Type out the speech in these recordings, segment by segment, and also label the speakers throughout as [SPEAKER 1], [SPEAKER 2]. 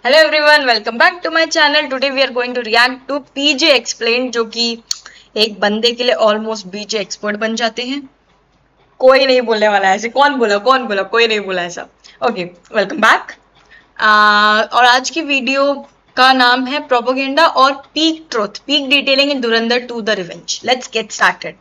[SPEAKER 1] Hello everyone, welcome back to my channel. Today we are going to react to PJ explained, जो कि एक बंदे के लिए ऑलमोस्ट बीजे एक्सपर्ट बन जाते हैं। कोई नहीं बोलने वाला ऐसे। कौन बोला? कोई नहीं बोला ऐसा। Okay, welcome back. और आज की वीडियो का नाम है प्रोपोगेंडा और peak truth, peak detailing in Dhurandhar 2 the revenge. Let's get started.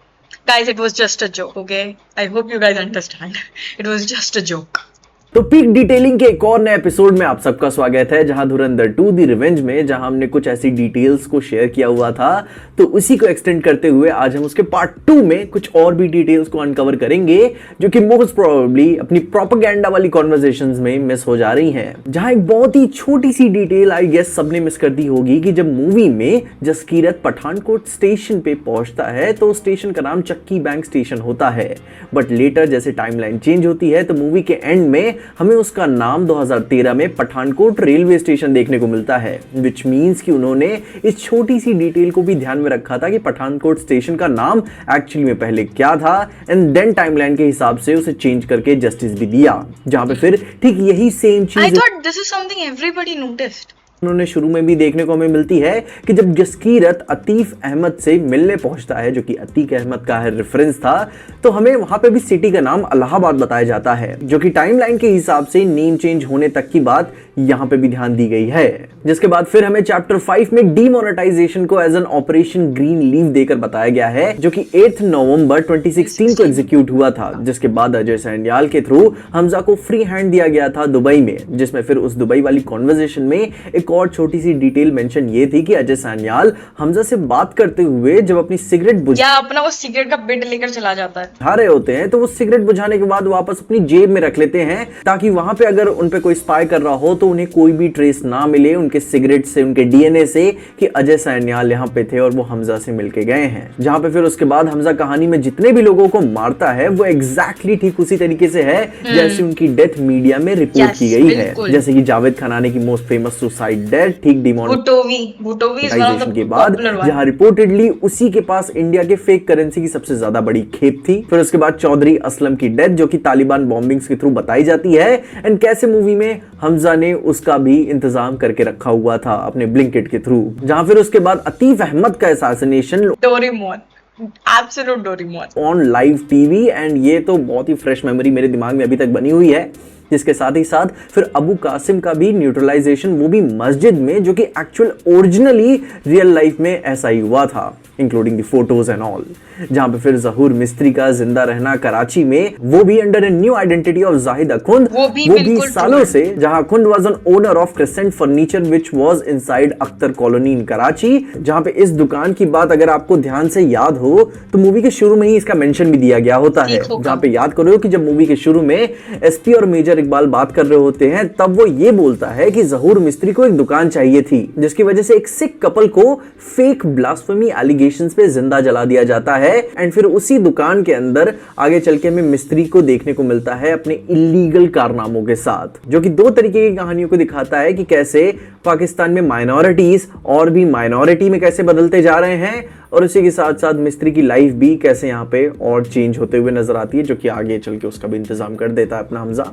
[SPEAKER 1] Guys, it was just a joke, okay? I hope you guys understand. It was just a joke.
[SPEAKER 2] तो peak detailing के एक और नए episode में आप सबका स्वागत है, जहां धुरंधर 2 दी रिवेंज में जहां हमने कुछ ऐसी डिटेल्स को शेयर किया हुआ था, तो उसी को एक्सटेंड करते हुए आज हम उसके पार्ट 2 में कुछ और भी डिटेल्स को अनकवर करेंगे, जो कि मोस्ट प्रोबेबली अपनी प्रोपेगेंडा वाली कॉन्वर्सेशंस में मिस हो जा रही हैं। जहां एक बहुत ही छोटी सी डिटेल आई गेस सबने मिस कर दी होगी कि जब मूवी में जसकीरत पठानकोट स्टेशन पे पहुंचता है तो स्टेशन का नाम चक्की बैंक स्टेशन होता है, बट लेटर जैसे टाइमलाइन चेंज होती है तो मूवी के एंड में हमें उसका नाम 2013 में पठानकोट रेलवे स्टेशन देखने को मिलता है, विच मीन्स कि उन्होंने इस छोटी सी डिटेल को भी ध्यान में रखा था कि पठानकोट स्टेशन का नाम एक्चुअली में पहले क्या था, एंड देन टाइमलाइन के हिसाब से उसे चेंज करके जस्टिस भी दिया, जहां पे फिर ठीक यही सेम चीज
[SPEAKER 1] I thought this is something everybody noticed.
[SPEAKER 2] उन्होंने शुरू में भी देखने को हमें मिलती है कि जब जसकीरत अतीफ अहमद से मिलने पहुंचता है, जो कि अतीक अहमद का है रेफरेंस था, तो हमें वहां पे भी सिटी का नाम इलाहाबाद बताया जाता है, जो कि टाइमलाइन के हिसाब से नेम चेंज होने तक की बात यहां पे भी ध्यान दी गई है। जिसके बाद फिर हमें चैप्टर 5 में डीमोनेटाइजेशन को as an operation green leave देकर बताया गया है, जो कि 8 नवंबर 2016 को एग्जीक्यूट हुआ था, जिसके बाद अजय सैन्याल के थ्रू हमजा को फ्री हैंड दिया गया था दुबई में, जिसमें फिर उस दुबई वाली कॉन्वर्सेशन में एक और छोटी सी डिटेल मेंशन ये थी कि अजय सैन्याल हमजा से बात करते हुए जब अपनी सिगरेट
[SPEAKER 1] या अपना वो सिगरेट का बिड लेकर चला जाता है,
[SPEAKER 2] बुझा रहे होते हैं, तो वो सिगरेट बुझाने के बाद वापस अपनी जेब में रख लेते हैं, ताकि वहां पे अगर उन पे कोई स्पाई कर रहा हो तो उन्हें कोई भी ट्रेस ना मिले उनके सिगरेट से, उनके डीएनए से, कि अजय सैन्याल यहाँ पे थे और वो हमजा से मिलके गए हैं। जहां पे फिर उसके बाद हमजा कहानी में जितने भी लोगों को मारता है वो एग्जैक्टली ठीक उसी तरीके से है जैसे उनकी डेथ मीडिया में रिपोर्ट की गई है, जैसे कि जावेद खनाने की मोस्ट फेमस सुसाइड डेथ ठीक डिमोनेटाइजेशन के बाद, जहां रिपोर्टेडली उसी के पास इंडिया के फेक करेंसी की सबसे ज्यादा बड़ी खेप थी। फिर उसके बाद चौधरी असलम की डेथ, जो कि तालिबान बॉम्बिंग्स के थ्रू बताई जाती है, एंड कैसे मूवी में हमजा ने उसका भी इंतजाम करके रखा हुआ था अपने ब्लिंकिट के थ्रू। जहां फिर उसके बाद अतीफ अहमद का assassination
[SPEAKER 1] Doraemon, absolute Doraemon
[SPEAKER 2] on live TV, and ये तो बहुत ही फ्रेश मेमोरी मेरे दिमाग में अभी तक बनी हुई है। जिसके साथ ही साथ फिर अबू कासिम का भी न्यूट्रलाइजेशन, वो भी मस्जिद में, जो कि एक्चुअल ओरिजिनली रियल लाइफ में ऐसा ही हुआ था, including the photos and all. जहां पे फिर जहूर मिस्त्री का जिंदा रहना कराची में, वो भी under a new identity of Zahid Akhund, वो भी सालों से, जहां Akhund was an owner of crescent furniture which was inside Akhtar colony इन कराची। जहां पे इस दुकान की बात अगर आपको ध्यान से याद हो तो मूवी के शुरू में ही इसका मेंशन भी दिया गया होता है, जहां पे याद करो कि जब मूवी के शुरू में एसपी और मेजर इकबाल बात कर रहे होते हैं, तब वो ये बोलता है कि जहूर मिस्त्री को एक दुकान चाहिए थी, जिसकी वजह से एक सिख कपल को फेक ब्लास्फेमी एलिगेशंस पे जिंदा जला दिया जाता है, एंड फिर उसी दुकान के अंदर आगे चल के हमें मिस्त्री को देखने को मिलता है अपने इलीगल कारनामों के साथ, जो कि दो तरीके की कहानियों को दिखाता है कि कैसे पाकिस्तान में माइनॉरिटीज और भी माइनॉरिटी में कैसे बदलते जा रहे हैं, और उसी के साथ साथ मिस्त्री की लाइफ भी कैसे यहाँ पे और चेंज होते हुए नजर आती है, जो कि आगे चल के उसका भी इंतजाम कर देता है अपना हमजा।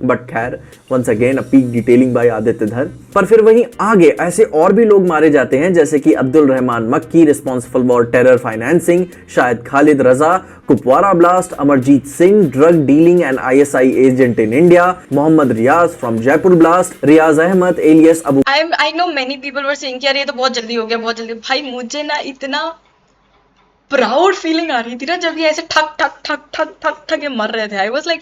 [SPEAKER 2] बट खैर, once again a peak detailing by Aditya Dhar. पर फिर वहीं आगे ऐसे और भी लोग मारे जाते हैं, जैसे कि अब्दुल रहमान मक्की, रिस्पॉन्सिबल फॉर टेरर फाइनेंसिंग, शायद Khalid Raza, Kupwara blast, Amarjeet Singh, drug dealing and ISI agent in India, Mohammad Riyaz from Jaipur blast, Riyaz Ahmed alias Abu.
[SPEAKER 1] I know many people were saying कि यार ये तो बहुत जल्दी हो गया, बहुत जल्दी। भाई, मुझे ना इतना प्राउड फीलिंग आ रही थी ना जब ये ऐसे ठक ठक ठक ठक ठक ठक ये मर रहे थे। I was like,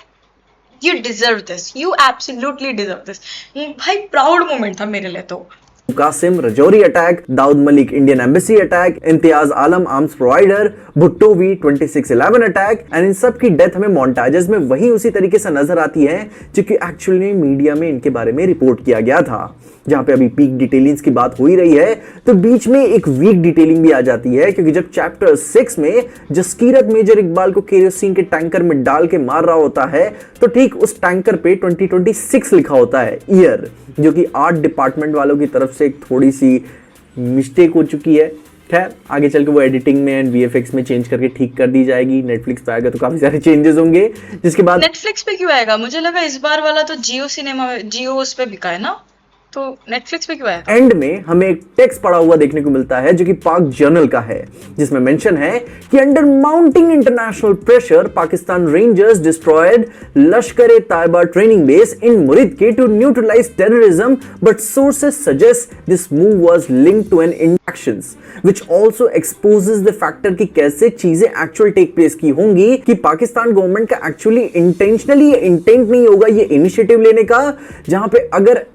[SPEAKER 1] you deserve this, you absolutely deserve this. भाई, प्राउड मोमेंट था मेरे लिए तो।
[SPEAKER 2] Qasim Rajouri attack, Dawood Malik Indian embassy attack, Imtiaz Alam arms provider, Bhutto वी 2611 अटैक, एंड इन सब की डेथ हमें मोन्टाजेस में वही उसी तरीके से नजर आती है जो कि एक्चुअली मीडिया में इनके बारे में रिपोर्ट किया गया था। जहां पे अभी पीक डिटेलिंग्स की बात हो ही रही है, तो बीच में एक वीक डिटेलिंग भी आ जाती है, क्योंकि जब चैप्टर 6 में जसकीरत मेजर इकबाल को केरोसिन के टैंकर में डाल के मार रहा होता है, तो ठीक उस टैंकर पे 2026 लिखा होता है ईयर, जो कि आर्ट डिपार्टमेंट वालों की तरफ से एक थोड़ी सी मिस्टेक हो चुकी है। खैर, आगे चल के वो एडिटिंग में एंड वीएफएक्स में चेंज करके ठीक कर दी जाएगी। नेटफ्लिक्स पे आएगा तो काफी सारे चेंजेस होंगे। जिसके बाद
[SPEAKER 1] नेटफ्लिक्स पे क्यों आएगा? मुझे लगा इस बार वाला तो जियो सिनेमा, जियो उस पे बिका है ना, तो नेटफ्लिक्स पे क्यों है?
[SPEAKER 2] एंड में हमें एक टेक्स्ट पड़ा हुआ देखने को मिलता है जो कि पाक जर्नल का है, जिसमें मेंशन है कि under mounting international pressure Pakistan rangers destroyed Lashkar e Taiba training base in Muridke to neutralise terrorism, but sources suggest this move was linked to an actions which also exposes the factor कि कैसे चीजें एक्चुअल टेक प्लेस की होंगी, कि Pakistan government का actually intentionally intent नहीं होगा ये इनिशिएटिव लेने का, जहां पे अगर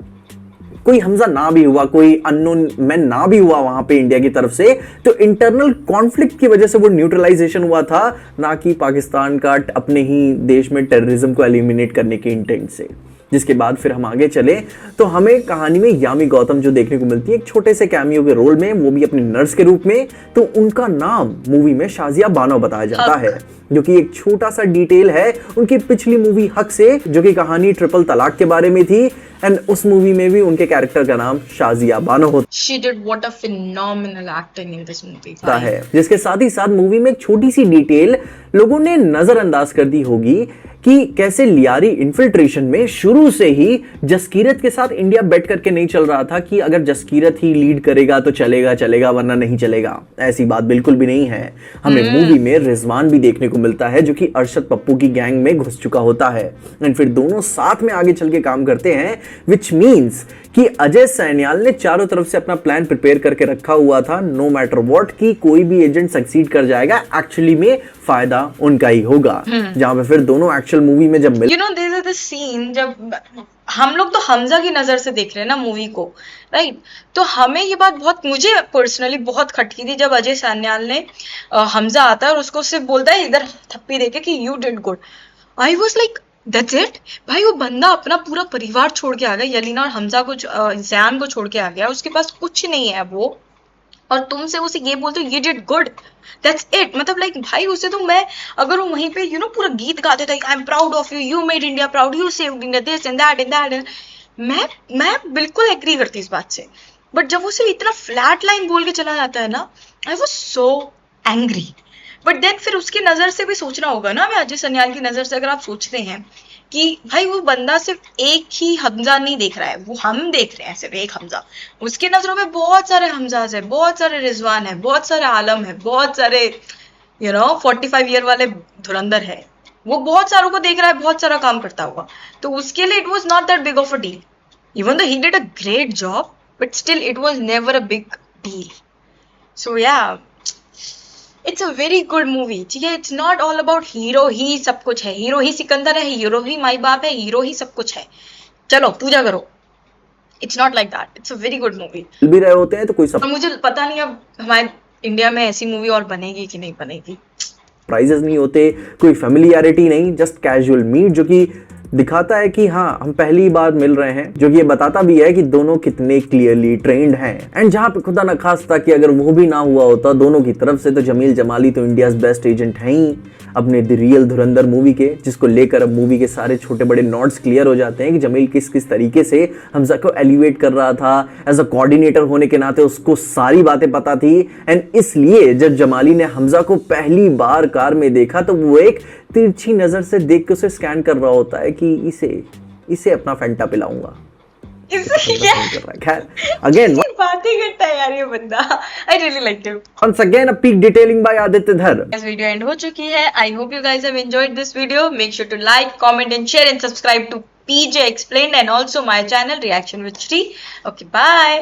[SPEAKER 2] कोई हमजा ना भी हुआ, कोई अननोन मैन ना भी हुआ वहां पे इंडिया की तरफ से, तो इंटरनल कॉन्फ्लिक्ट की वजह से वो न्यूट्रलाइजेशन हुआ था, ना कि पाकिस्तान का अपने ही देश में टेररिज्म को एलिमिनेट करने के इंटेंट से। जिसके बाद फिर हम आगे चले तो हमें कहानी में यामी गौतम जो देखने को मिलती है एक छोटे से कैमियो के रोल में, वो भी अपनी नर्स के रूप में। तो उनका नाम मूवी में शाजिया बानो बताया जाता है, जो कि एक छोटा सा डिटेल है उनकी पिछली मूवी हक से, जो कि कहानी ट्रिपल तलाक के बारे में थी, एंड उस मूवी में भी उनके कैरेक्टर का नाम शाजिया बानो होता
[SPEAKER 1] She did what a phenomenal acting in this movie.
[SPEAKER 2] है। जिसके साथ ही साथ मूवी में एक छोटी सी डिटेल लोगों ने नजरअंदाज कर दी होगी कि कैसे लियारी इन्फिल्ट्रेशन में शुरू से ही जसकीरत के साथ इंडिया बैठ करके नहीं चल रहा था कि अगर जसकीरत ही लीड करेगा तो चलेगा चलेगा वरना नहीं चलेगा। ऐसी बात बिल्कुल भी नहीं है। हमें मूवी में रिजवान भी देखने को मिलता है जो कि अरशद पप्पू की गैंग में घुस चुका होता है, एंड फिर दोनों साथ में आगे चल के काम करते हैं, विच मीन्स कि अजय सैन्याल ने चारों तरफ से अपना प्लान प्रिपेयर करके रखा हुआ था, नो मैटर व्हाट, कि कोई भी एजेंट सक्सीड कर जाएगा, एक्चुअली में फायदा उनका ही होगा। जहां पे फिर दोनों एक्चुअल मूवी में जब मिल,
[SPEAKER 1] You know, there is this scene जब हम लोग तो हमजा की नजर से देख रहे हैं ना मूवी को, राइट? तो हमें ये बात बहुत, मुझे पर्सनली बहुत खटकी थी जब अजय सान्याल ने हमजा आता है और उसको सिर्फ बोलता है इधर थप्पी देके कि you did good. I was like that's it भाई, वो बंदा अपना पूरा परिवार छोड़ के आ गया, यलीना और हमजा को जैन को छोड़ के आ गया, उसके पास कुछ नहीं है वो, और तुमसे उसे ये बोलते हो you did good, that's it. मतलब लाइक भाई उसे तो मैं अगर वो वहीं पे पूरा गीत गाते थे, I am proud of you, you made India proud, you saved India, this and that, मैं बिल्कुल एग्री करती इस बात से। बट जब वो सिर्फ इतना फ्लैट लाइन बोल के चला जाता है ना, I was so angry. But then फिर उसकी नजर से भी सोचना होगा ना, मैं अजय सन्याल की नजर से अगर आप सोचते हैं कि भाई वो बंदा सिर्फ एक ही हमजा नहीं देख रहा है, वो हम देख रहे हैं सिर्फ एक हमजा, उसके नजरों में बहुत सारे हमजाज है, बहुत सारे रिजवान है, बहुत सारे आलम है, बहुत सारे 45 ईयर वाले धुरंधर है, वो बहुत सारों को देख रहा है, बहुत सारा काम करता होगा। तो उसके लिए it was not that big of a deal, even though he did a great job, but still it was never a big deal. So yeah it's a very good movie, ठीक है? It's not all about hero ही सब कुछ है, hero ही सिकंदर है, hero ही माई बाप है, hero ही सब कुछ है, चलो पूजा करो। It's not like that, it's a very good movie.
[SPEAKER 2] भी रहे होते हैं तो कोई सब
[SPEAKER 1] मुझे पता नहीं अब हमारे इंडिया में ऐसी मूवी और बनेगी कि नहीं बनेगी।
[SPEAKER 2] प्राइजेस नहीं होते, कोई फेमिलियरिटी नहीं, जस्ट कैजुअल मीट जो कि दिखाता है कि हाँ हम पहली बार मिल रहे हैं, जो कि ये बताता भी है कि दोनों कितने क्लियरली ट्रेंड हैं। एंड जहाँ पे खुदा न खास्ता कि अगर वो भी ना हुआ होता दोनों की तरफ से, तो जमील जमाली तो इंडियाज बेस्ट एजेंट हैं ही अपने द रियल धुरंधर मूवी के, जिसको लेकर अब मूवी के सारे छोटे बड़े नॉट्स क्लियर हो जाते हैं कि जमील किस किस तरीके से हमजा को एलिवेट कर रहा था। एज अ कोऑर्डिनेटर होने के नाते उसको सारी बातें पता थी, एंड इसलिए जब जमाली ने हमजा को पहली बार कार में देखा तो वो एक तिरछी नजर से देख के उसे स्कैन कर रहा होता है कि इसे अपना फैंटा पिलाऊंगा। खैर अगेन
[SPEAKER 1] बातें करता है यार ये बंदा, I really like him.
[SPEAKER 2] once again a peak detailing by Aditya धर।
[SPEAKER 1] This video end हो चुकी है। I hope you guys have enjoyed this video. Make sure to like, comment and share and subscribe to PJ Explained and also my channel Reaction with Shri. Okay, bye.